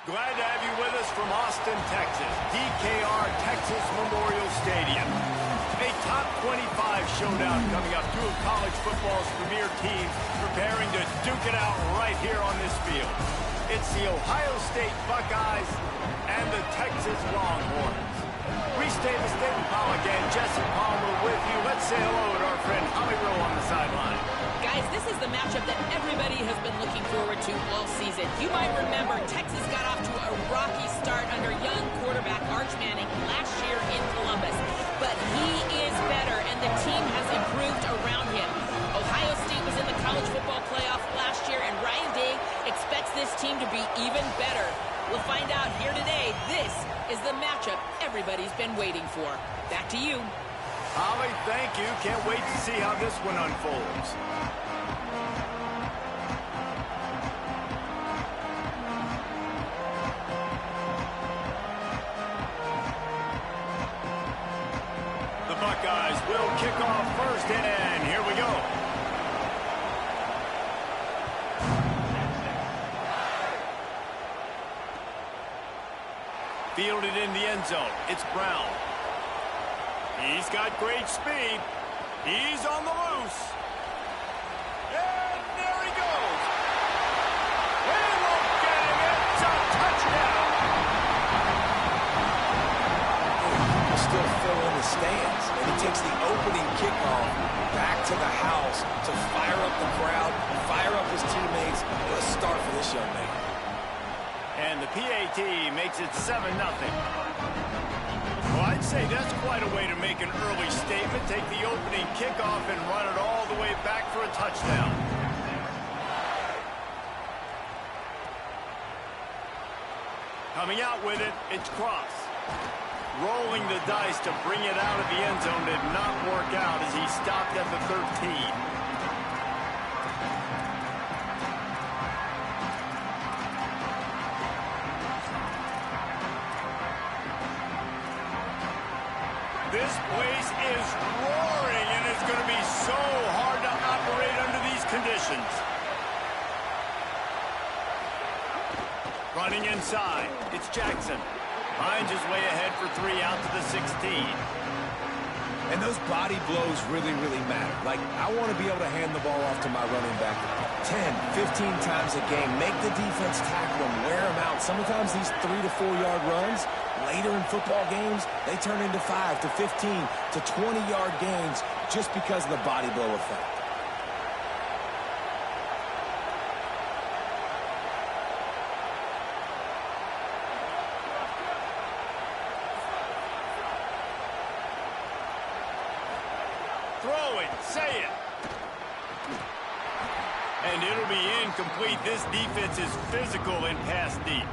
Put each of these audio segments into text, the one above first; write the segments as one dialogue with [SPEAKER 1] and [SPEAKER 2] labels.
[SPEAKER 1] Glad to have you with us from Austin, Texas, DKR Texas Memorial Stadium. A top 25 showdown coming up. Two of college football's premier teams preparing to duke it out right here on this field. It's the Ohio State Buckeyes and the Texas Longhorns. Restate the state and Paul again. Jesse Palmer with you. Let's say hello to our friend Holly Rowe on the sideline.
[SPEAKER 2] Guys, this is the matchup that everybody has been looking forward to all season. You might remember Texas got off to a rocky start under young quarterback Arch Manning last year in Columbus. But he is better, and the team has improved around him. Ohio State was in the college football playoff last year, and Ryan Day expects this team to be even better. We'll find out here today. This is the matchup everybody's been waiting for. Back to you.
[SPEAKER 1] Holly, thank you. Can't wait to see how this one unfolds. The Buckeyes will kick off first, and here we go. Fielded in the end zone. It's Brown. He's got great speed. He's on the loose. And there he goes. He won't get him. It's a touchdown.
[SPEAKER 3] People still fill in the stands, and he takes the opening kickoff back to the house to fire up the crowd, fire up his teammates. What a start for this young man.
[SPEAKER 1] And the PAT makes it 7-0. Well, I'd say that's quite a way to make an early statement. Take the opening kickoff and run it all the way back for a touchdown. Coming out with it, it's Cross. Rolling the dice to bring it out of the end zone did not work out as he stopped at the 13. This place is roaring, and it's going to be so hard to operate under these conditions. Running inside, it's Jackson. Finds his way ahead for 3 out to the 16.
[SPEAKER 3] And those body blows really, really matter. Like, I want to be able to hand the ball off to my running back 10, 15 times a game. Make the defense tackle him, wear him out. Sometimes these 3 to 4 yard runs, later in football games, they turn into 5 to 15 to 20-yard gains just because of the body blow effect.
[SPEAKER 1] Throwing, say it. And it'll be incomplete. This defense is physical and pass deep.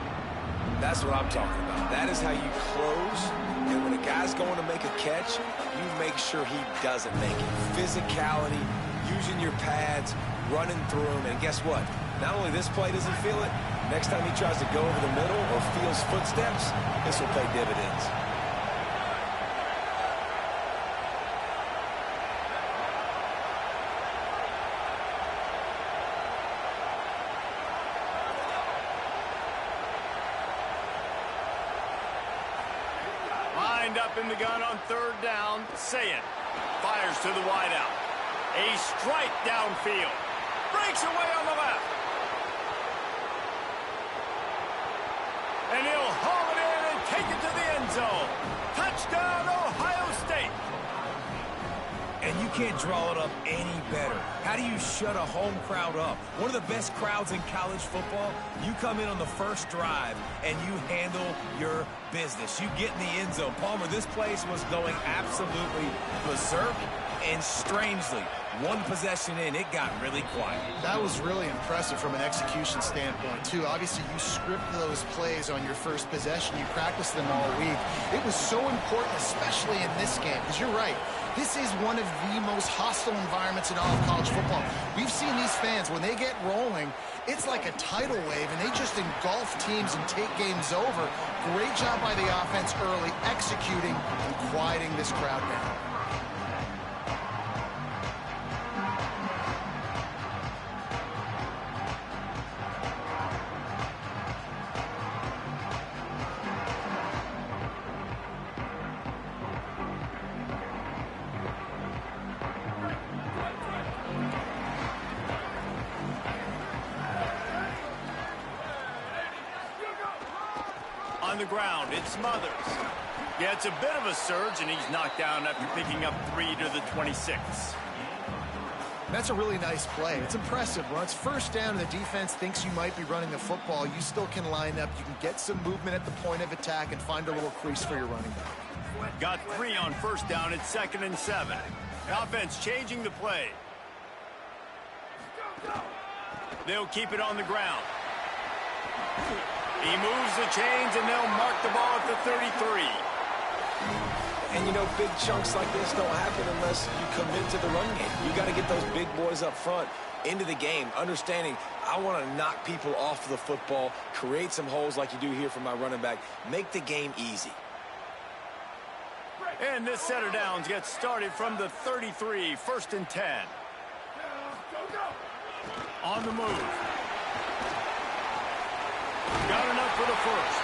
[SPEAKER 3] That's what I'm talking about. That is how you close. And when a guy's going to make a catch, you make sure he doesn't make it. Physicality, using your pads, running through him. And guess what? Not only this play does he feel it, next time he tries to go over the middle or feels footsteps, this will pay dividends.
[SPEAKER 1] Up in the gun on 3rd down. Say it. Fires to the wideout. A strike downfield. Breaks away on the left. And he'll haul it in and take it to the end zone. Touchdown, Ohio State.
[SPEAKER 3] And you can't draw it up any better. How do you shut a home crowd up? One of the best crowds in college football, you come in on the first drive and you handle your business. You get in the end zone. Palmer, this place was going absolutely berserk, and strangely, one possession in, it got really quiet.
[SPEAKER 4] That was really impressive from an execution standpoint, too. Obviously, you script those plays on your first possession. You practice them all week. It was so important, especially in this game, because you're right. This is one of the most hostile environments in all of college football. We've seen these fans, when they get rolling, it's like a tidal wave, and they just engulf teams and take games over. Great job by the offense early, executing and quieting this crowd down.
[SPEAKER 1] the ground. It's Smothers. Yeah, it's a bit of a surge, and he's knocked down after picking up 3 to the 26.
[SPEAKER 4] That's a really nice play. It's impressive. When it's first down and the defense thinks you might be running the football, you still can line up. You can get some movement at the point of attack and find a little crease for your running back.
[SPEAKER 1] Got 3 on first down. It's 2nd and 7. The offense changing the play. They'll keep it on the ground. He moves the chains, and they'll mark the ball at the 33.
[SPEAKER 5] And, you know, big chunks like this don't happen unless you commit to the run game. You got to get those big boys up front into the game, understanding I want to knock people off the football, create some holes like you do here for my running back, make the game easy.
[SPEAKER 1] And this set of downs gets started from the 33, 1st and 10. On the move. Got enough for the first.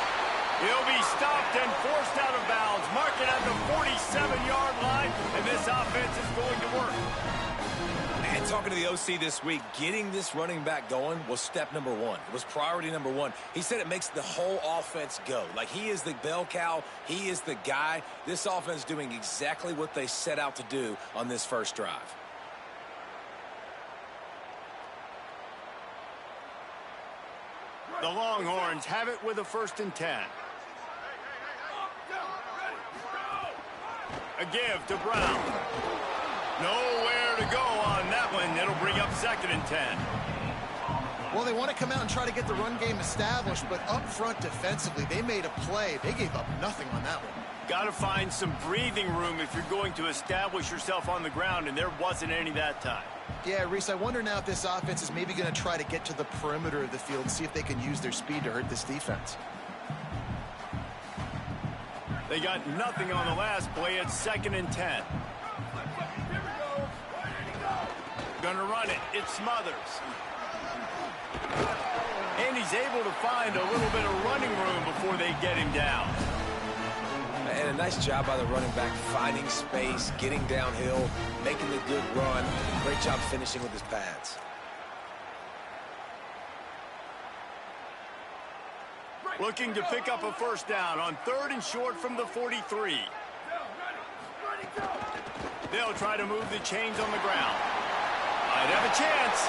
[SPEAKER 1] He'll be stopped and forced out of bounds. Mark it at the 47-yard line, and this offense is going to work.
[SPEAKER 3] And talking to the OC this week, getting this running back going was step number 1. It was priority number 1. He said it makes the whole offense go. Like, he is the bell cow. He is the guy. This offense is doing exactly what they set out to do on this first drive.
[SPEAKER 1] The Longhorns have it with a 1st and 10. A give to Brown. Nowhere to go on that one. It'll bring up 2nd and 10.
[SPEAKER 4] Well, they want to come out and try to get the run game established, but up front defensively, they made a play. They gave up nothing on that one.
[SPEAKER 1] Got to find some breathing room if you're going to establish yourself on the ground, and there wasn't any that time.
[SPEAKER 4] Yeah, Reese, I wonder now if this offense is maybe going to try to get to the perimeter of the field and see if they can use their speed to hurt this defense.
[SPEAKER 1] They got nothing on the last play. It's 2nd and 10. Gonna run it. It's Smothers. And he's able to find a little bit of running room before they get him down.
[SPEAKER 5] And a nice job by the running back, finding space, getting downhill, making a good run. Great job finishing with his pads.
[SPEAKER 1] Looking to pick up a first down on 3rd and short from the 43. They'll try to move the chains on the ground. Might have a chance.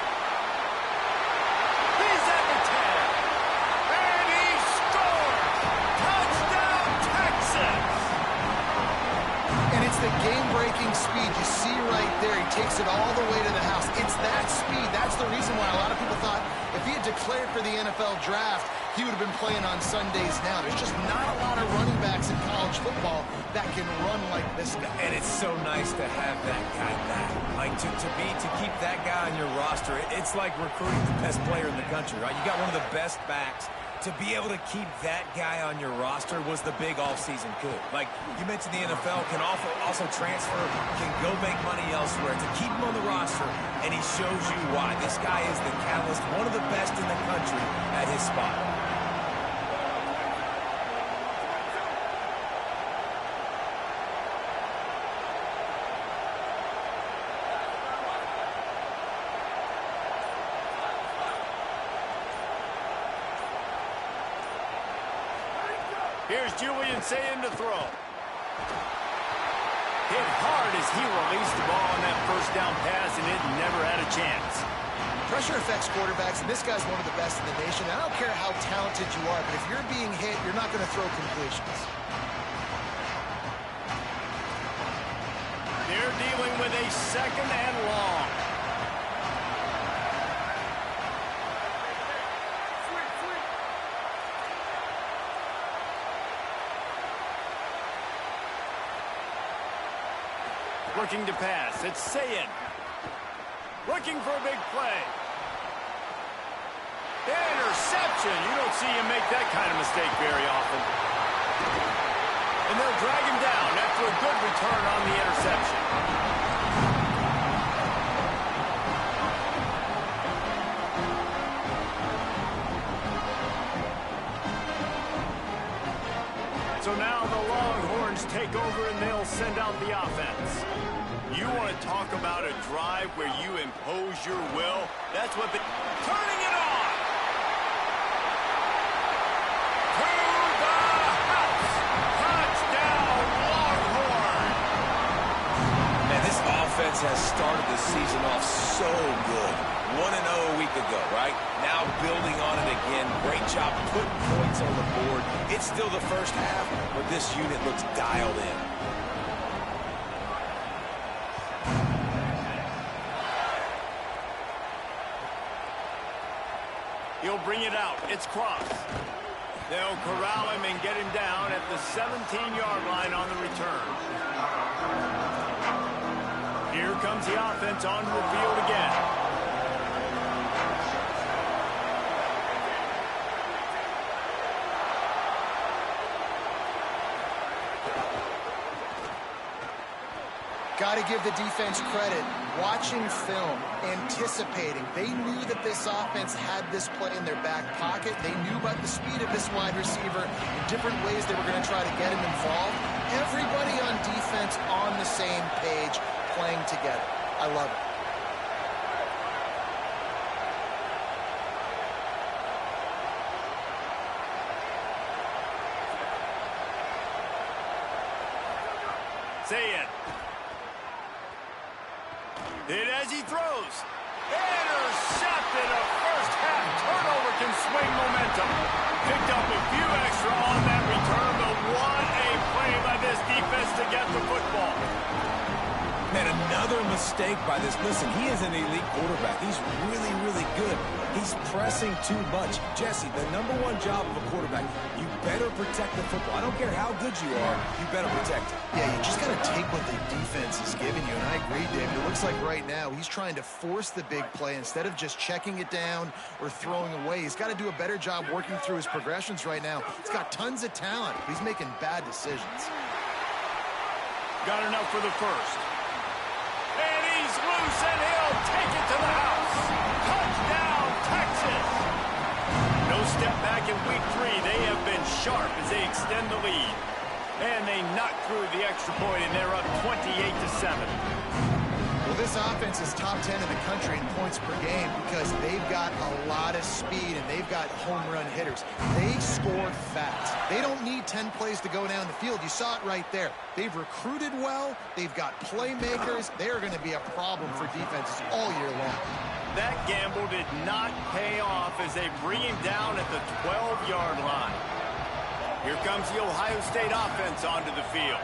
[SPEAKER 1] He's at the 10. And he scores! Touchdown, Texas!
[SPEAKER 4] And it's the game-breaking speed you see right there. He takes it all the way to the house. It's that speed. That's the reason why a lot of people thought if he had declared for the NFL draft, he would have been playing on Sundays now. There's just not a lot of running backs in college football that can run like this guy.
[SPEAKER 3] And it's so nice to have that guy back. Like, to keep that guy on your roster, it's like recruiting the best player in the country, right? You got one of the best backs. To be able to keep that guy on your roster was the big offseason coup. Like, you mentioned the NFL can also transfer, can go make money elsewhere. To keep him on the roster, and he shows you why. This guy is the catalyst, one of the best in the country at his spot.
[SPEAKER 1] Here's Julian saying to throw. Hit hard as he released the ball on that first down pass, and it never had a chance.
[SPEAKER 4] Pressure affects quarterbacks, and this guy's one of the best in the nation. I don't care how talented you are, but if you're being hit, you're not going to throw completions.
[SPEAKER 1] They're dealing with a 2nd and long. Looking to pass. It's Sayin. Looking for a big play. Interception. You don't see him make that kind of mistake very often. And they'll drag him down after a good return on the interception. So now the Longhorns take over and they'll send out the offense. You want to talk about a drive where you impose your will? That's what the... Turning it on! To the
[SPEAKER 5] defense has started the season off so good. 1-0 a week ago, right? Now building on it again. Great job putting points on the board. It's still the first half, but this unit looks dialed in.
[SPEAKER 1] He'll bring it out. It's Cross. They'll corral him and get him down at the 17-yard line on the return. Here comes the offense onto the field again.
[SPEAKER 4] Got to give the defense credit. Watching film, anticipating. They knew that this offense had this play in their back pocket. They knew about the speed of this wide receiver in different ways they were going to try to get him involved. Everybody on defense on the same page, playing together. I love it.
[SPEAKER 1] Say it. Hit as he throws. Intercepted. A first half turnover can swing momentum. Picked up a few extra on that return, but what a play by this defense to get the football.
[SPEAKER 3] Man, another mistake by this. Listen, he is an elite quarterback. He's really, really good. He's pressing too much. Jesse, the #1 job of a quarterback, you better protect the football. I don't care how good you are, you better protect it.
[SPEAKER 4] Yeah, you just got to take what the defense is giving you, and I agree, David. It looks like right now he's trying to force the big play instead of just checking it down or throwing away. He's got to do a better job working through his progressions right now. He's got tons of talent, but he's making bad decisions.
[SPEAKER 1] Got enough for the first. And he's loose, and he'll take it to the house. Touchdown, Texas. No step back in week 3. They have been sharp as they extend the lead. And they knock through the extra point, and they're up 28-7.
[SPEAKER 4] Well, this offense is top 10 in the country in points per game because they've got a lot of speed and they've got home run hitters. They score fast. They don't need 10 plays to go down the field. You saw it right there. They've recruited well. They've got playmakers. They are going to be a problem for defenses all year long.
[SPEAKER 1] That gamble did not pay off as they bring him down at the 12-yard line. Here comes the Ohio State offense onto the field.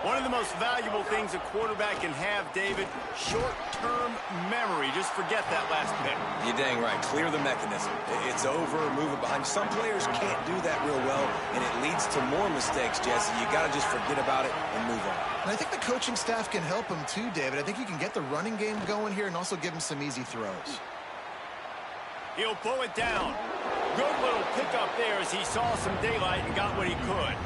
[SPEAKER 1] One of the most valuable things a quarterback can have, David, short-term memory. Just forget that last pick.
[SPEAKER 5] You're dang right. Clear the mechanism. It's over, move it behind. Some players can't do that real well, and it leads to more mistakes, Jesse. You got to just forget about it and move on.
[SPEAKER 4] And I think the coaching staff can help him too, David. I think you can get the running game going here and also give him some easy throws.
[SPEAKER 1] He'll pull it down. Good little pickup there as he saw some daylight and got what he could.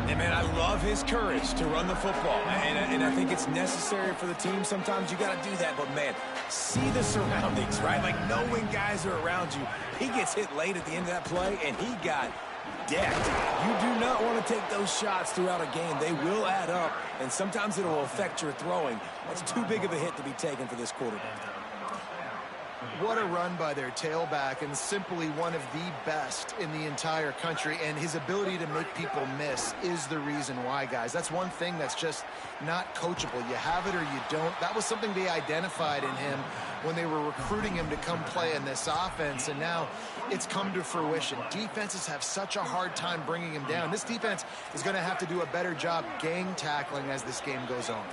[SPEAKER 3] And, man, I love his courage to run the football. And I think it's necessary for the team. Sometimes you got to do that. But, man, see the surroundings, right? Like, knowing guys are around you. He gets hit late at the end of that play, and he got decked. You do not want to take those shots throughout a game. They will add up, and sometimes it will affect your throwing. That's too big of a hit to be taken for this quarterback.
[SPEAKER 4] What a run by their tailback, and simply one of the best in the entire country. And his ability to make people miss is the reason why, guys. That's one thing that's just not coachable. You have it or you don't. That was something they identified in him when they were recruiting him to come play in this offense, and now it's come to fruition. Defenses have such a hard time bringing him down. This defense is going to have to do a better job gang tackling as this game goes on.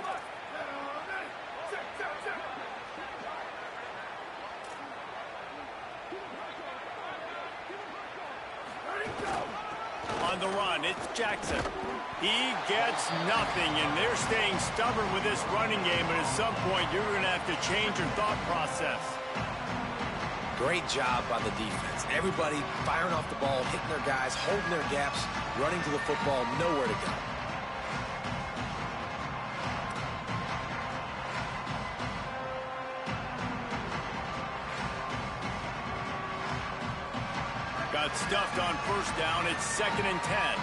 [SPEAKER 1] On the run, it's Jackson. He gets nothing, and they're staying stubborn with this running game, but at some point you're going to have to change your thought process.
[SPEAKER 5] Great job by the defense. Everybody firing off the ball, hitting their guys, holding their gaps, running to the football, nowhere to go.
[SPEAKER 1] Got stuffed on first down. It's 2nd and 10.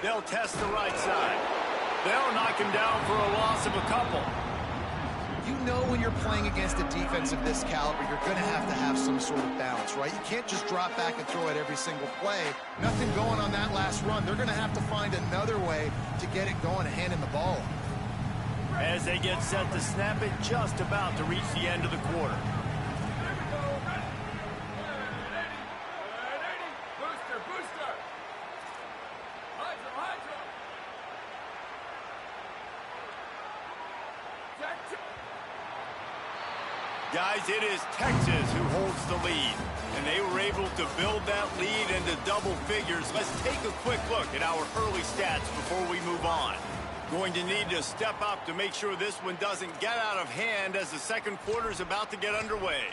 [SPEAKER 1] They'll test the right side. They'll knock him down for a loss of a couple.
[SPEAKER 4] You know when you're playing against a defense of this caliber, you're going to have some sort of balance, right? You can't just drop back and throw it every single play. Nothing going on that last run. They're going to have to find another way to get it going and hand in the ball.
[SPEAKER 1] As they get set to snap it, just about to reach the end of the quarter. Guys, it is Texas who holds the lead, and they were able to build that lead into double figures. Let's take a quick look at our early stats before we move on. Going to need to step up to make sure this one doesn't get out of hand as the second quarter is about to get underway.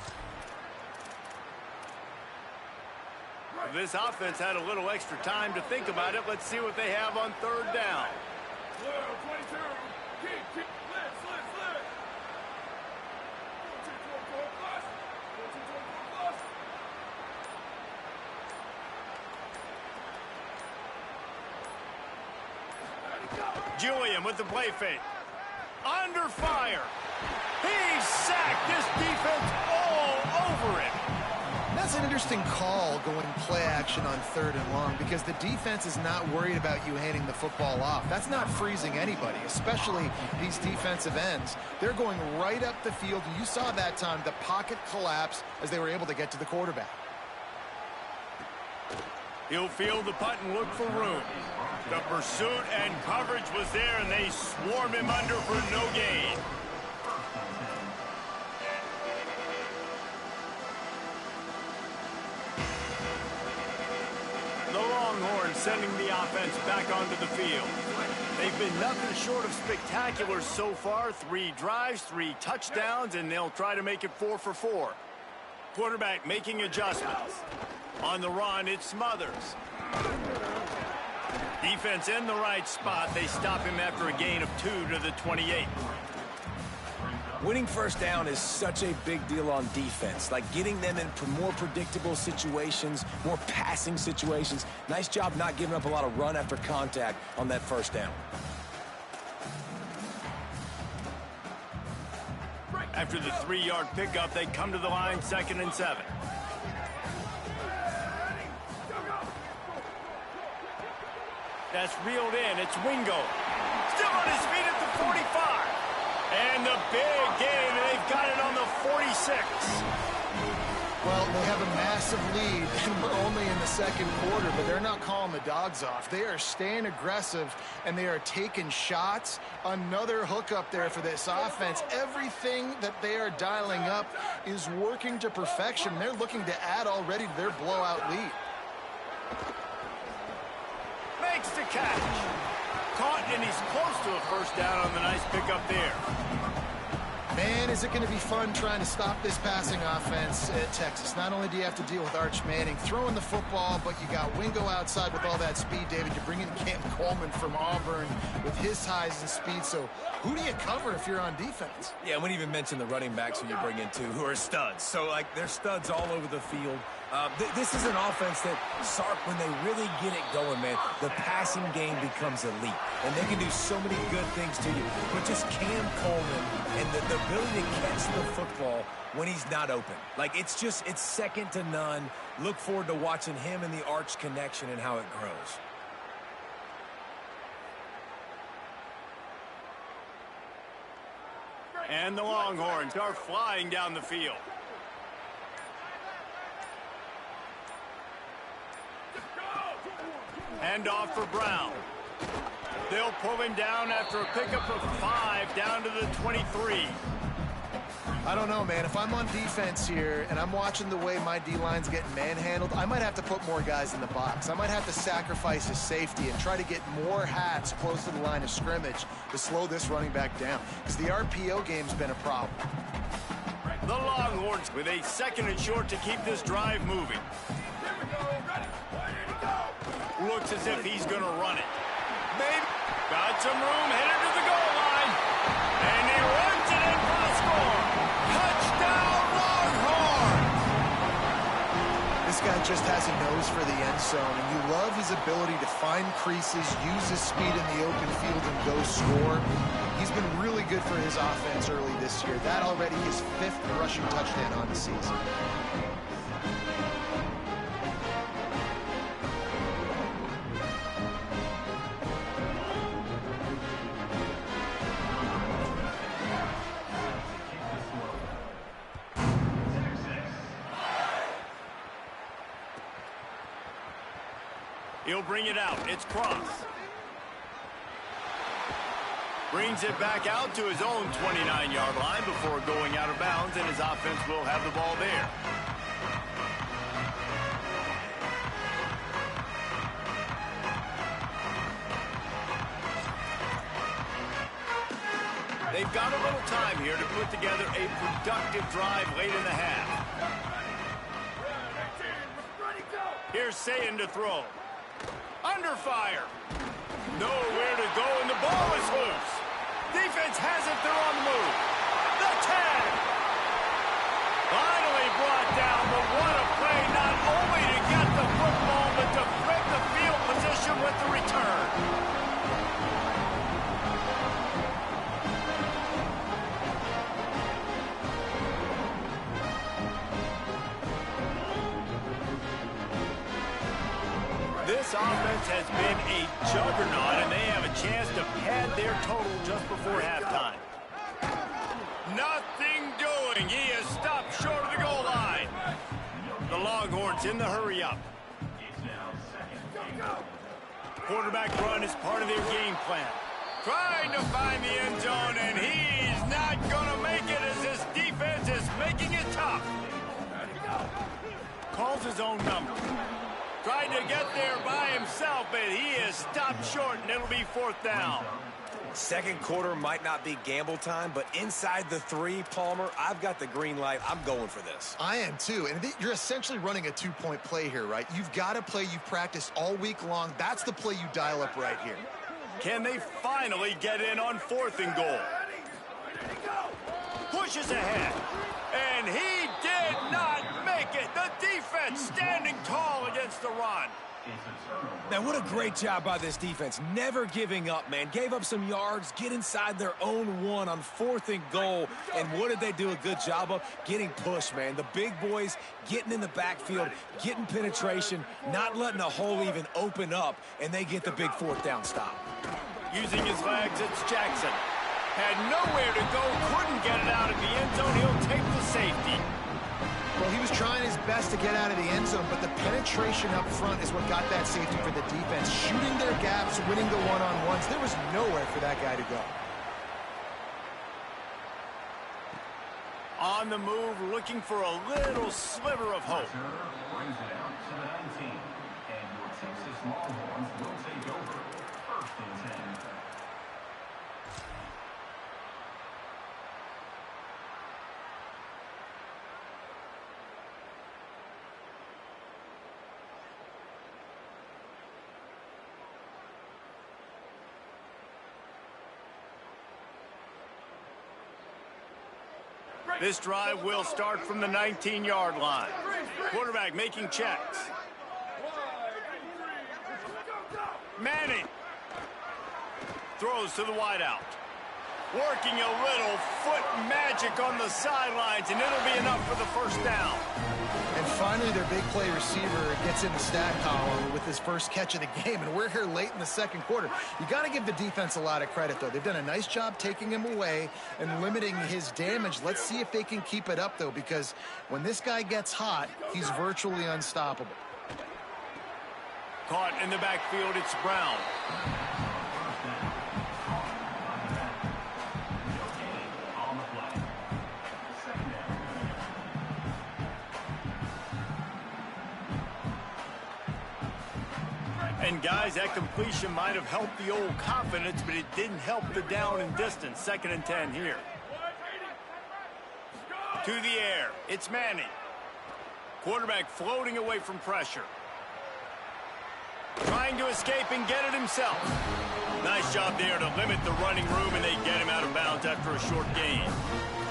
[SPEAKER 1] This offense had a little extra time to think about it. Let's see what they have on third down. Julian with the play fake. Under fire. He's sacked. This defense all over it.
[SPEAKER 4] That's an interesting call going play action on third and long because the defense is not worried about you handing the football off. That's not freezing anybody, especially these defensive ends. They're going right up the field. You saw that time the pocket collapse as they were able to get to the quarterback.
[SPEAKER 1] He'll field the punt and look for room. The pursuit and coverage was there, and they swarm him under for no gain. The Longhorns sending the offense back onto the field. They've been nothing short of spectacular so far. 3 drives, 3 touchdowns, and they'll try to make it 4 for 4. Quarterback making adjustments. On the run, it Smothers. Defense in the right spot. They stop him after a gain of 2 to the 28.
[SPEAKER 5] Winning first down is such a big deal on defense. Like getting them in more predictable situations, more passing situations. Nice job not giving up a lot of run after contact on that first down.
[SPEAKER 1] After the 3-yard pickup, they come to the line 2nd and 7. That's reeled in. It's Wingo. Still on his feet at the 45. And the big gain, and they've got it on the 46.
[SPEAKER 4] Well, they have a massive lead, and we're only in the second quarter, but they're not calling the dogs off. They are staying aggressive, and they are taking shots. Another hookup there for this offense. Everything that they are dialing up is working to perfection. They're looking to add already to their blowout lead.
[SPEAKER 1] Makes the catch. Caught, and he's close to a first down on the nice pickup there.
[SPEAKER 4] Man, is it going to be fun trying to stop this passing offense at Texas. Not only do you have to deal with Arch Manning throwing the football, but you got Wingo outside with all that speed, David. You bring in Cam Coleman from Auburn with his highs and speed. So who do you cover if you're on defense?
[SPEAKER 3] Yeah, we didn't even mention the running backs who you bring in, too, who are studs. So, like, they're studs all over the field. This is an offense that, Sark, when they really get it going, man, the passing game becomes elite. And they can do so many good things to you. But just Cam Coleman and the ability to catch the football when he's not open. Like, it's second to none. Look forward to watching him and the Arch connection and how it grows.
[SPEAKER 1] And the Longhorns are flying down the field. Hand off for Brown. They'll pull him down after a pickup of 5 down to the 23.
[SPEAKER 4] I don't know, man. If I'm on defense here and I'm watching the way my D-line's getting manhandled, I might have to put more guys in the box. I might have to sacrifice his safety and try to get more hats close to the line of scrimmage to slow this running back down, because the RPO game's been a problem.
[SPEAKER 1] The Longhorns with a 2nd and short to keep this drive moving. Looks as if he's going to run it. Maybe. Got some room, headed to the goal line. And he runs it in for the score. Touchdown, Longhorns!
[SPEAKER 4] This guy just has a nose for the end zone, and you love his ability to find creases, use his speed in the open field, and go score. He's been really good for his offense early this year. That already his 5th rushing touchdown on the season.
[SPEAKER 1] He'll bring it out. It's Cross. Brings it back out to his own 29-yard line before going out of bounds, and his offense will have the ball there. They've got a little time here to put together a productive drive late in the half. Here's Sayin to throw. Under fire. Nowhere to go, and the ball is loose. Defense has it. They're on the move. The tag. Finally brought down, but what a play, not only to get the football, but to flip the field position with the return. This offense has been a juggernaut, and they have a chance to pad their total just before halftime. Nothing doing. He is stopped short of the goal line. The Longhorns in the hurry-up. Quarterback run is part of their game plan. Trying to find the end zone, and he's not going to make it as his defense is making it tough. Calls his own number. Tried to get there by himself, but he is stopped short, and it'll be 4th down.
[SPEAKER 5] Second quarter might not be gamble time, but inside the 3, Palmer, I've got the green light. I'm going for this.
[SPEAKER 4] I am too, and you're essentially running a 2-point play here, right? You've got a play you've practiced all week long. That's the play you dial up right here.
[SPEAKER 1] Can they finally get in on 4th and goal? Pushes ahead, and he did not make it. The defense standing tall against the run.
[SPEAKER 3] Man, what a great job by this defense. Never giving up, man. Gave up some yards, get inside their own 1 on 4th and goal. And what did they do a good job of? Getting pushed, man. The big boys getting in the backfield, getting penetration, not letting a hole even open up, and they get the big 4th down stop.
[SPEAKER 1] Using his legs, it's Jackson. Had nowhere to go, couldn't get it out of the end zone. He'll take the safety.
[SPEAKER 4] Well, he was trying his best to get out of the end zone, but the penetration up front is what got that safety for the defense. Shooting their gaps, winning the one-on-ones. There was nowhere for that guy to go.
[SPEAKER 1] On the move, looking for a little sliver of hope.
[SPEAKER 6] Brings it out to the 19, and your Texas Longhorns will take over 1st and 10.
[SPEAKER 1] This drive will start from the 19-yard line. Quarterback making checks. Manning throws to the wideout. Working a little foot magic on the sidelines, and it'll be enough for the 1st down.
[SPEAKER 4] And finally, their big play receiver gets in the stat column with his first catch of the game, and we're here late in the 2nd quarter. You got to give the defense a lot of credit, though. They've done a nice job taking him away and limiting his damage. Let's see if they can keep it up, though, because when this guy gets hot, he's virtually unstoppable.
[SPEAKER 1] Caught in the backfield, it's Brown. And guys, that completion might have helped the old confidence, but it didn't help the down and distance. 2nd and 10 here. To the air, it's Manning. Quarterback floating away from pressure. Trying to escape and get it himself. Nice job there to limit the running room, and they get him out of bounds after a short gain.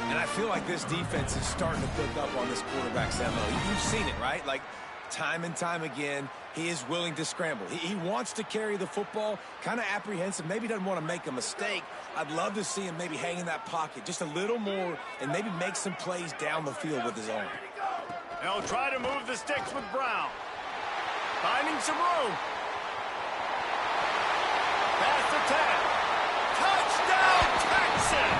[SPEAKER 3] And I feel like this defense is starting to pick up on this quarterback's MO. You've seen it, right? Like, time and time again, he is willing to scramble. He wants to carry the football, kind of apprehensive, maybe doesn't want to make a mistake. I'd love to see him maybe hang in that pocket just a little more and maybe make some plays down the field with his arm.
[SPEAKER 1] They'll try to move the sticks with Brown. Finding some room. Pass to 10. Touchdown, Texas!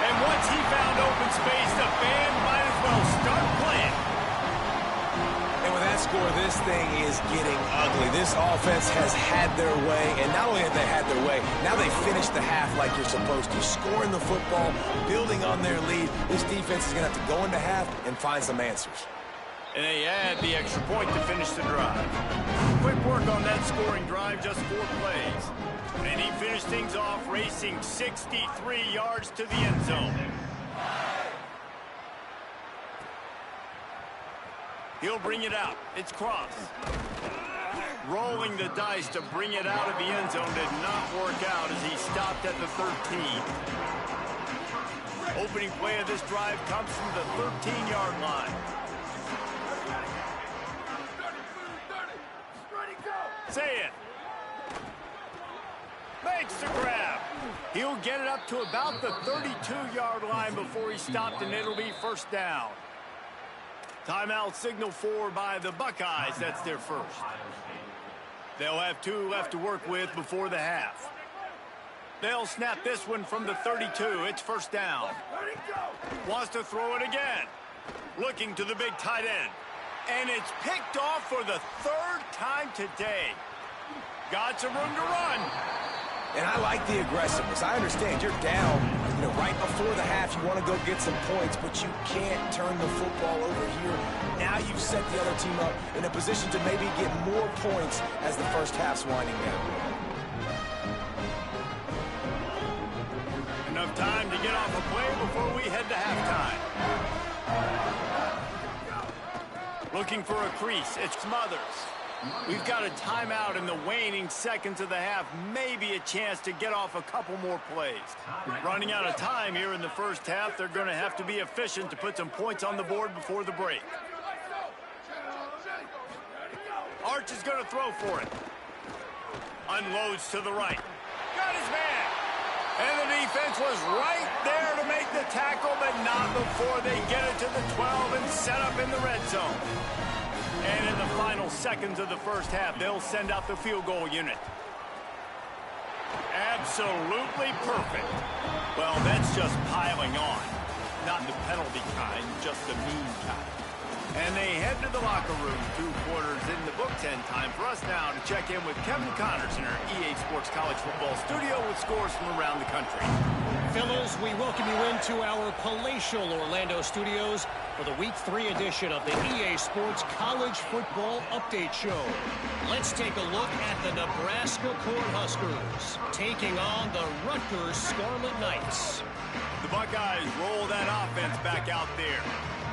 [SPEAKER 1] And once he found open space, the band might as well start playing.
[SPEAKER 3] And with that score, this thing is getting ugly. This offense has had their way, and not only have they had their way, now they finished the half like you're supposed to, scoring the football, building on their lead. This defense is going to have to go into half and find some answers.
[SPEAKER 1] And they add the extra point to finish the drive. Quick work on that scoring drive, just 4 plays. And he finished things off racing 63 yards to the end zone. He'll bring it out. It's Cross. Rolling the dice to bring it out of the end zone did not work out as he stopped at the 13. Opening play of this drive comes from the 13-yard line. Say it. Makes the grab. He'll get it up to about the 32-yard line before he stopped, and it'll be first down. Timeout signal for by the Buckeyes. That's their first. They'll have 2 left to work with before the half. They'll snap this one from the 32. It's first down. Wants to throw it again. Looking to the big tight end. And it's picked off for the 3rd time today. Got some room to run.
[SPEAKER 3] And I like the aggressiveness. I understand you're down, right before the half. You want to go get some points, but you can't turn the football over here. Now you've set the other team up in a position to maybe get more points as the first half's winding down.
[SPEAKER 1] Enough time to get off a play before we head to halftime. Looking for a crease. It's Smothers. We've got a timeout in the waning seconds of the half. Maybe a chance to get off a couple more plays. Running out of time here in the first half. They're going to have to be efficient to put some points on the board before the break. Arch is going to throw for it. Unloads to the right. Got his man. And the defense was right there to make the tackle, but not before they get it to the 12 and set up in the red zone. And in the final seconds of the first half, they'll send out the field goal unit. Absolutely perfect. Well, that's just piling on. Not the penalty kind, just the mean kind. And they head to the locker room. 2 quarters in the books, and time for us now to check in with Kevin Connors in our EA Sports College Football studio with scores from around the country.
[SPEAKER 7] Fellows, we welcome you into our palatial Orlando studios for the Week 3 edition of the EA Sports College Football Update Show. Let's take a look at the Nebraska Cornhuskers taking on the Rutgers Scarlet Knights.
[SPEAKER 1] The Buckeyes roll that offense back out there.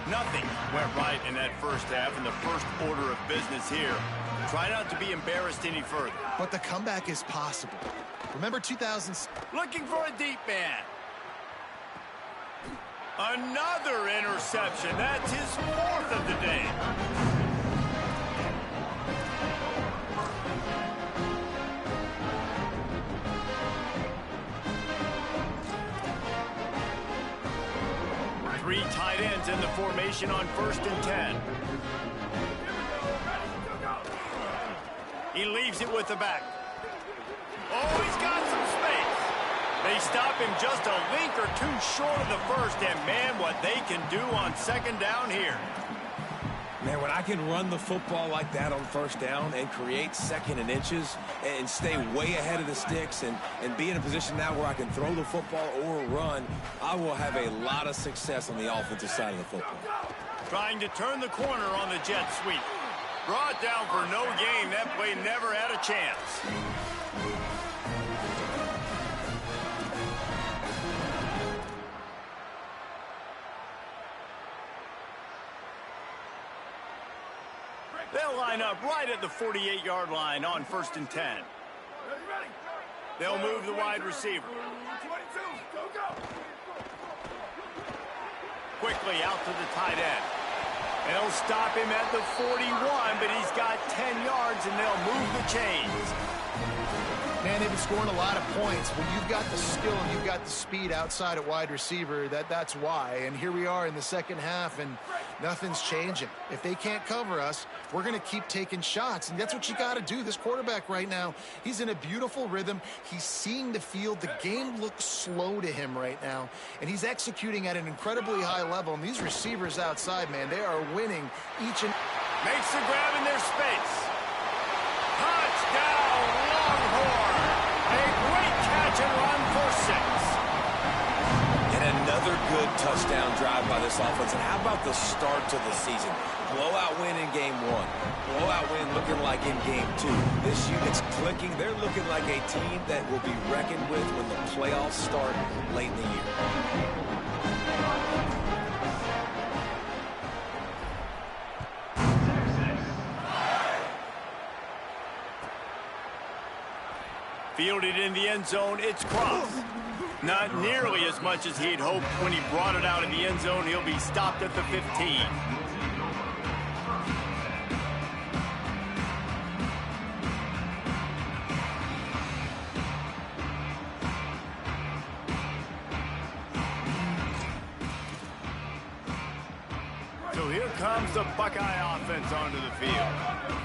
[SPEAKER 1] Nothing went right in that first half, in the first order of business here. Try not to be embarrassed any further.
[SPEAKER 4] But the comeback is possible. Remember 2000s?
[SPEAKER 1] Looking for a deep man. Another interception. That's his 4th of the day. Three tight ends in the formation on 1st and 10. He leaves it with the back. Oh, he's got some space. They stop him just a link or 2 short of the first, and man, what they can do on 2nd down here.
[SPEAKER 3] Man, when I can run the football like that on 1st down and create 2nd and inches and stay way ahead of the sticks and be in a position now where I can throw the football or run, I will have a lot of success on the offensive side of the football.
[SPEAKER 1] Trying to turn the corner on the jet sweep. Brought down for no gain. That play never had a chance. They'll line up right at the 48-yard line on 1st and 10. They'll move the wide receiver. Quickly out to the tight end. They'll stop him at the 41, but he's got 10 yards, and they'll move the chains.
[SPEAKER 4] Man, they've been scoring a lot of points. When you've got the skill and you've got the speed outside at wide receiver, that's why. And here we are in the second half, and nothing's changing. If they can't cover us, we're going to keep taking shots, and that's what you got to do. This quarterback right now, he's in a beautiful rhythm. He's seeing the field. The game looks slow to him right now, and he's executing at an incredibly high level. And these receivers outside, man, they are winning each and...
[SPEAKER 1] Makes the grab in their space. Touchdown, Longhorn. A great catch and run for 6.
[SPEAKER 5] And another good touchdown drive by this offense. And how about the start to the season? Blowout win in game 1. Blowout win looking like in game 2. This unit's clicking. They're looking like a team that will be reckoned with when the playoffs start late in the year.
[SPEAKER 1] Fielded in the end zone, it's Cross. Not nearly as much as he'd hoped when he brought it out of the end zone. He'll be stopped at the 15. So here comes the Buckeye offense onto the field.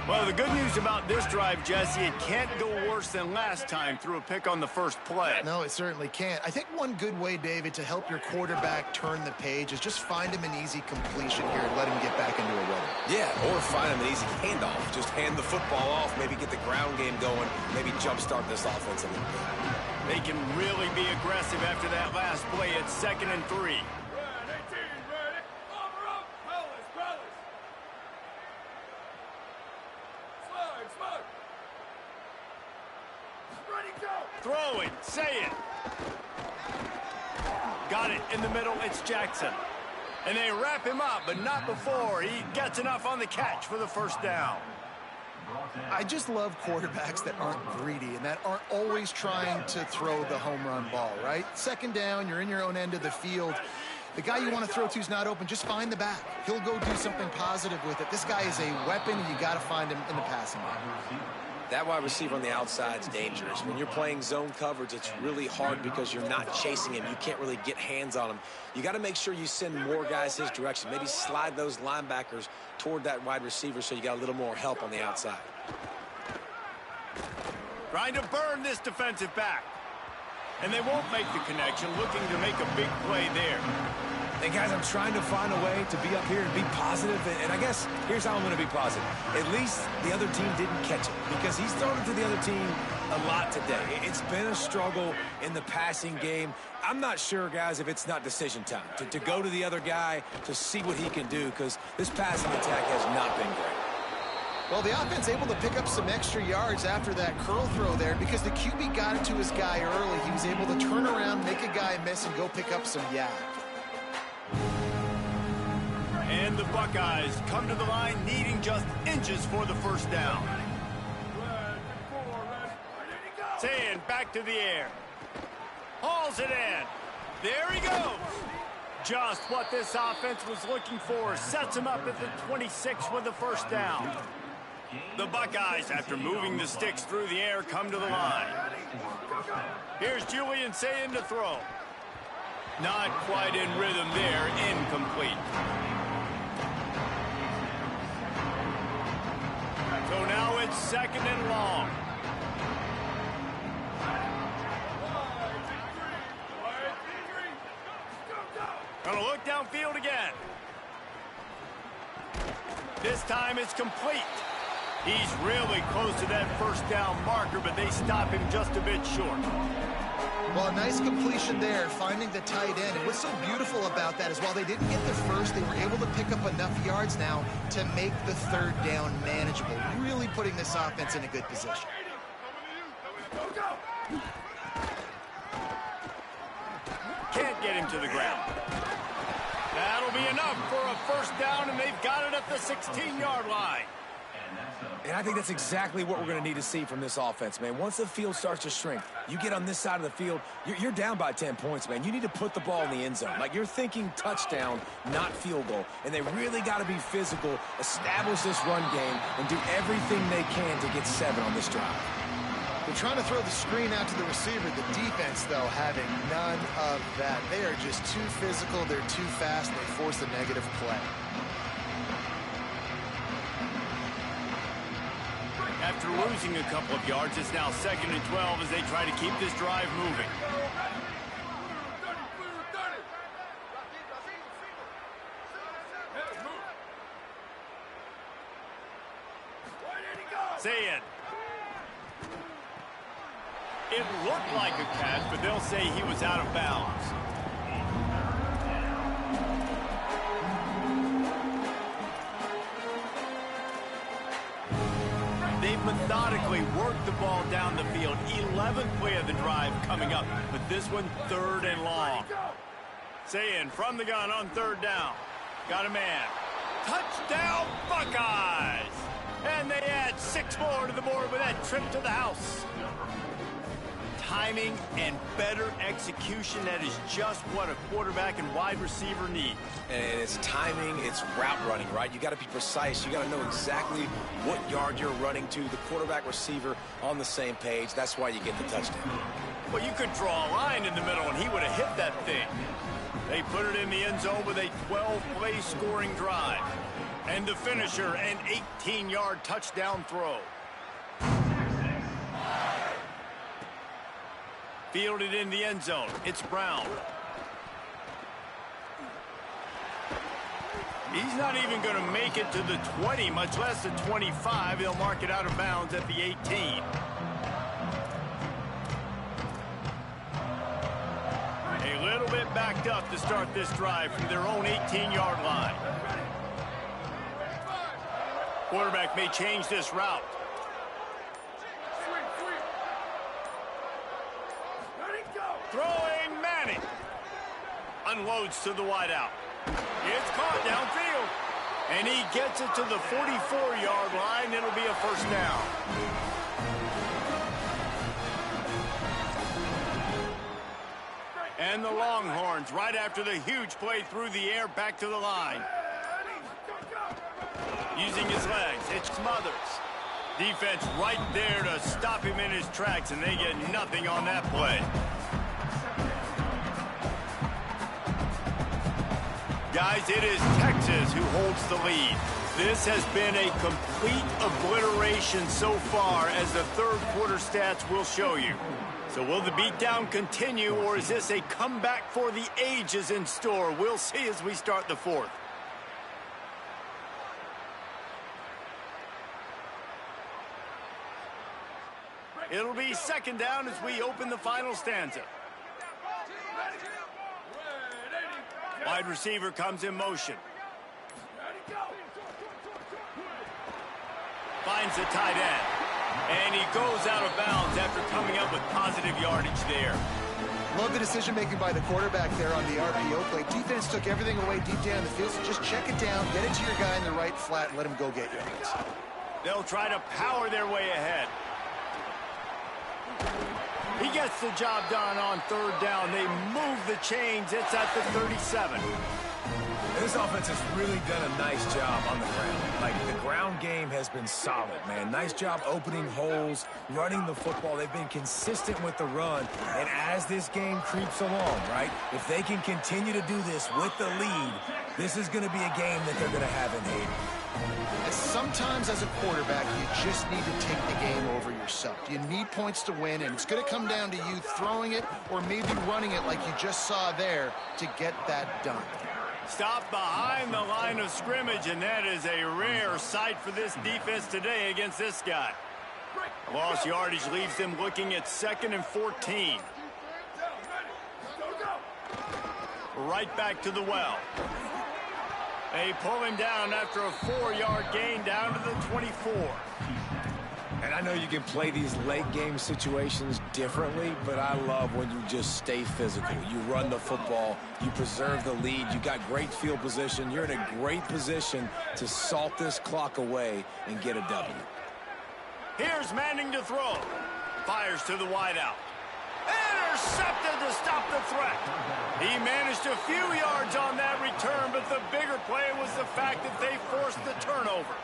[SPEAKER 1] Well, the good news about this drive, Jesse, it can't go worse than last time through a pick on the first play.
[SPEAKER 4] No, it certainly can't. I think one good way, David, to help your quarterback turn the page is just find him an easy completion here and let him get back into a rhythm.
[SPEAKER 5] Yeah, or find him an easy handoff. Just hand the football off, maybe get the ground game going, maybe jumpstart this offense a little bit.
[SPEAKER 1] They can really be aggressive after that last play. It's 2nd and 3. Throwing, say it. Got it in the middle, it's Jackson. And they wrap him up, but not before he gets enough on the catch for the first down.
[SPEAKER 4] I just love quarterbacks that aren't greedy and that aren't always trying to throw the home run ball, right? 2nd down, you're in your own end of the field. The guy you want to throw to is not open. Just find the back. He'll go do something positive with it. This guy is a weapon, and you got to find him in the passing game.
[SPEAKER 5] That wide receiver on the outside is dangerous. When you're playing zone coverage, it's really hard because you're not chasing him. You can't really get hands on him. You got to make sure you send more guys his direction. Maybe slide those linebackers toward that wide receiver so you got a little more help on the outside.
[SPEAKER 1] Trying to burn this defensive back. And they won't make the connection, looking to make a big play there.
[SPEAKER 3] Hey, guys, I'm trying to find a way to be up here and be positive, and I guess here's how I'm going to be positive. At least the other team didn't catch it because he's thrown it to the other team a lot today. It's been a struggle in the passing game. I'm not sure, guys, if it's not decision time to go to the other guy to see what he can do because this passing attack has not been great.
[SPEAKER 4] Well, the offense able to pick up some extra yards after that curl throw there because the QB got it to his guy early. He was able to turn around, make a guy miss, and go pick up some yak.
[SPEAKER 1] And the Buckeyes come to the line needing just inches for the first down. Saying back to the air. Hauls it in. There he goes. Just what this offense was looking for. Sets him up at the 26 with the first down. The Buckeyes, after moving the sticks through the air, come to the line. Here's Julian saying to throw. Not quite in rhythm there. Incomplete. So now it's 2nd and long. Gonna look downfield again. This time it's complete. He's really close to that first down marker, but they stop him just a bit short.
[SPEAKER 4] Well, a nice completion there, finding the tight end. And what's so beautiful about that is while they didn't get the first, they were able to pick up enough yards now to make the third down manageable, really putting this offense in a good position.
[SPEAKER 1] Can't get him to the ground. That'll be enough for a first down, and they've got it at the 16-yard line.
[SPEAKER 6] And that's
[SPEAKER 3] And I think that's exactly what we're going to need to see from this offense, man. Once the field starts to shrink, you get on this side of the field, you're down by 10 points, man. You need to put the ball in the end zone. Like, you're thinking touchdown, not field goal. And they really got to be physical, establish this run game, and do everything they can to get 7 on this drive.
[SPEAKER 4] They're trying to throw the screen out to the receiver. The defense, though, having none of that. They are just too physical. They're too fast. And they force a negative play.
[SPEAKER 1] After losing a couple of yards, it's now 2nd and 12 as they try to keep this drive moving. Say it. It looked like a catch, but they'll say he was out of bounds. They've methodically worked the ball down the field. 11th play of the drive coming up, but this one 3rd and long. Saying from the gun on 3rd down. Got a man. Touchdown, Buckeyes! And they add 6 more to the board with that trip to the house. Timing and better execution, that is just what a quarterback and wide receiver need.
[SPEAKER 5] And it's timing, it's route running, right? You got to be precise. You got to know exactly what yard you're running to. The quarterback, receiver on the same page. That's why you get the touchdown.
[SPEAKER 1] Well, you could draw a line in the middle, and he would have hit that thing. They put it in the end zone with a 12-play scoring drive. And the finisher, an 18-yard touchdown throw. Fielded in the end zone. It's Brown. He's not even going to make it to the 20, much less the 25. They'll mark it out of bounds at the 18. A little bit backed up to start this drive from their own 18-yard line. Quarterback may change this route. Throwing Manning. Unloads to the wideout. It's caught downfield. And he gets it to the 44-yard line. It'll be a 1st down. And the Longhorns, right after the huge play through the air, back to the line. Using his legs, it's Smothers. Defense right there to stop him in his tracks, and they get nothing on that play. Guys, it is Texas who holds the lead. This has been a complete obliteration so far, as the 3rd quarter stats will show you. So will the beatdown continue, or is this a comeback for the ages in store? We'll see as we start the 4th. It'll be 2nd down as we open the final stanza. Wide receiver comes in motion. Finds the tight end. And he goes out of bounds after coming up with positive yardage there.
[SPEAKER 4] Love the decision-making by the quarterback there on the RPO play. Defense took everything away deep down the field, so just check it down, get it to your guy in the right flat, and let him go get yards.
[SPEAKER 1] They'll try to power their way ahead. He gets the job done on 3rd down. They move the chains. It's at the 37.
[SPEAKER 3] And this offense has really done a nice job on the ground. Like, the ground game has been solid, man. Nice job opening holes, running the football. They've been consistent with the run. And as this game creeps along, right, if they can continue to do this with the lead, this is going to be a game that they're going to have in Hayden.
[SPEAKER 4] And sometimes as a quarterback, you just need to take the game over yourself. You need points to win, and it's going to come down to you throwing it or maybe running it like you just saw there to get that done.
[SPEAKER 1] Stop behind the line of scrimmage, and that is a rare sight for this defense today against this guy. Lost yardage leaves them looking at 2nd and 14. Right back to the well. They pull him down after a 4-yard gain down to the 24.
[SPEAKER 3] And I know you can play these late game situations
[SPEAKER 5] differently, but I love when you just stay physical. You run the football, you preserve the lead, you got great field position. You're in a great position to salt this clock away and get a W.
[SPEAKER 1] Here's Manning to throw. Fires to the wideout. Intercepted to stop the threat. He managed a few yards on that return, but the bigger play was the fact that they forced the turnover.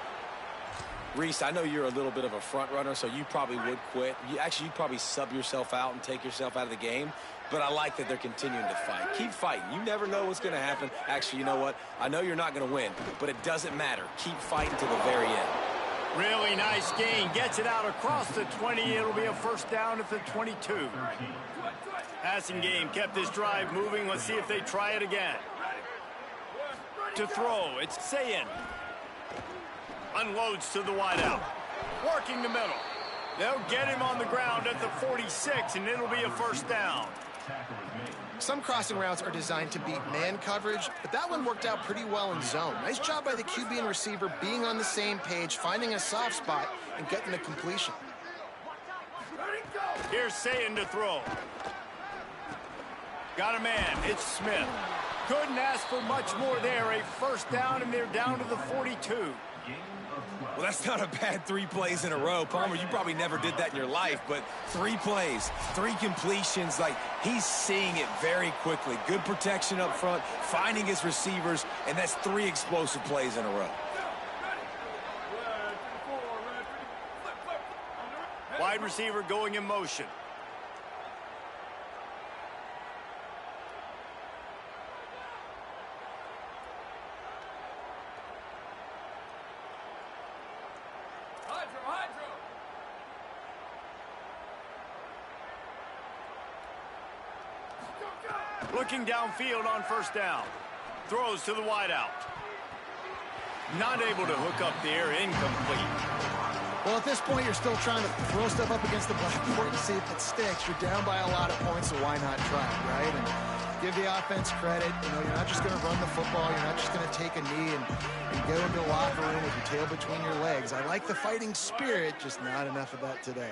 [SPEAKER 5] Reese, I know you're a little bit of a front runner, so you probably would quit. You'd probably sub yourself out and take yourself out of the game. But I like that they're continuing to fight. Keep fighting. You never know what's going to happen. Actually, you know what? I know you're not going to win, but it doesn't matter. Keep fighting to the very end.
[SPEAKER 1] Really nice gain. Gets it out across the 20. It'll be a first down at the 22. Passing game kept this drive moving. Let's see if they try it again. To throw, it's Sayin. Unloads to the wideout. Working the middle. They'll get him on the ground at the 46, and it'll be a first down.
[SPEAKER 4] Some crossing routes are designed to beat man coverage, but that one worked out pretty well in zone. Nice job by the QB and receiver being on the same page, finding a soft spot, and getting the completion.
[SPEAKER 1] Here's Sayin to throw. Got a man. It's Smith. Couldn't ask for much more there. A first down, and they're down to the 42.
[SPEAKER 3] Well, that's not a bad 3 plays in a row. Palmer, you probably never did that in your life, but 3 plays, 3 completions, like he's seeing it very quickly. Good protection up front, finding his receivers, and that's 3 explosive plays in a row.
[SPEAKER 1] Wide receiver going in motion. Looking downfield on first down. Throws to the wideout. Not able to hook up there. Incomplete.
[SPEAKER 4] Well, at this point, you're still trying to throw stuff up against the blackboard and see if it sticks. You're down by a lot of points, so why not try it, right? And give the offense credit. You know, you're not just going to run the football. You're not just going to take a knee and go into the locker room with your tail between your legs. I like the fighting spirit, just not enough of that today.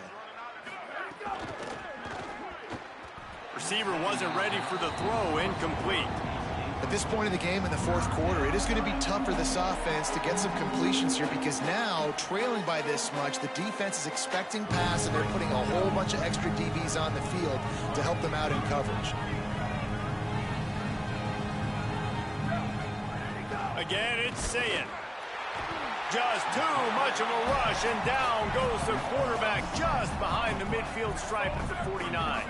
[SPEAKER 1] Receiver wasn't ready for the throw. Incomplete.
[SPEAKER 4] At this point in the game in the fourth quarter, it is going to be tough for this offense to get some completions here because now, trailing by this much, the defense is expecting pass and they're putting a whole bunch of extra DBs on the field to help them out in coverage.
[SPEAKER 1] Again, it's Sayin. Just too much of a rush, and down goes the quarterback just behind the midfield stripe at the 49.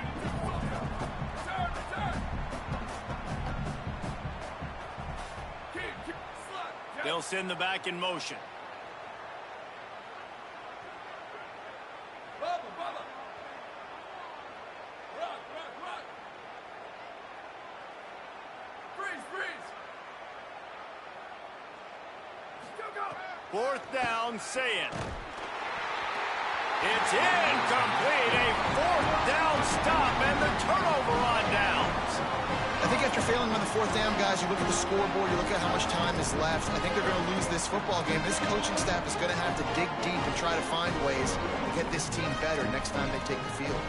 [SPEAKER 1] They'll send the back in motion. Fourth down, Sayin. It's incomplete. A fourth down stop and the turnover on downs.
[SPEAKER 4] I think after failing on the fourth down, guys, you look at the scoreboard, you look at how much time is left. I think they're going to lose this football game. This coaching staff is going to have to dig deep and try to find ways to get this team better next time they take the field.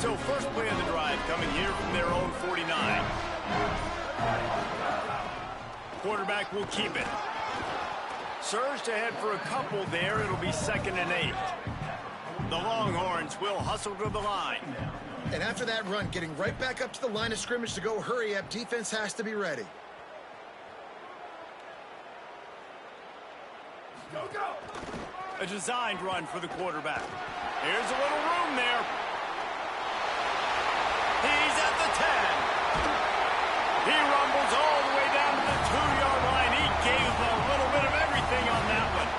[SPEAKER 1] So first play of the drive coming here from their own 49. Quarterback will keep it. Surged ahead for a couple there. It'll be 2nd and 8. The Longhorns will hustle to the line.
[SPEAKER 4] And after that run, getting right back up to the line of scrimmage to go hurry up, defense has to be ready.
[SPEAKER 1] Go, go! A designed run for the quarterback. Here's a little room there. He's at the 10. He rumbles all the way down to the 2-yard line. He gave a little bit of everything on that one.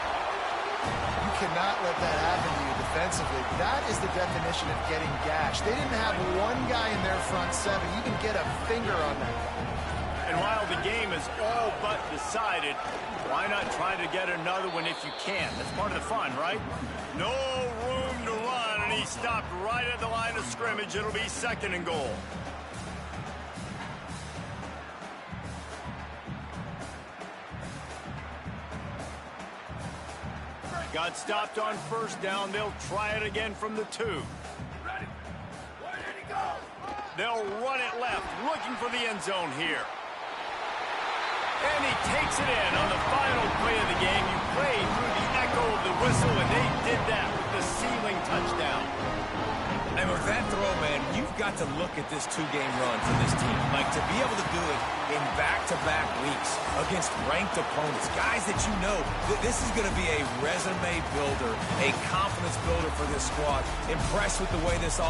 [SPEAKER 4] You cannot let that happen to you defensively. That is the definition of getting gashed. They didn't have one guy in their front 7. You can get a finger on that.
[SPEAKER 1] And while the game is all but decided, why not try to get another one if you can? That's part of the fun, right? No room to run, and he stopped right at the line of scrimmage. It'll be 2nd and goal. Got stopped on first down. They'll try it again from the 2. They'll run it left, looking for the end zone here. And he takes it in on the final play of the game. You played through the echo of the whistle, and they did that with the ceiling touchdown.
[SPEAKER 3] And with that throw, man, you've got to look at this two-game run for this team. Like, to be able to do it in back-to-back weeks against ranked opponents, guys that you know, this is going to be a resume builder, a confidence builder for this squad. Impressed with the way this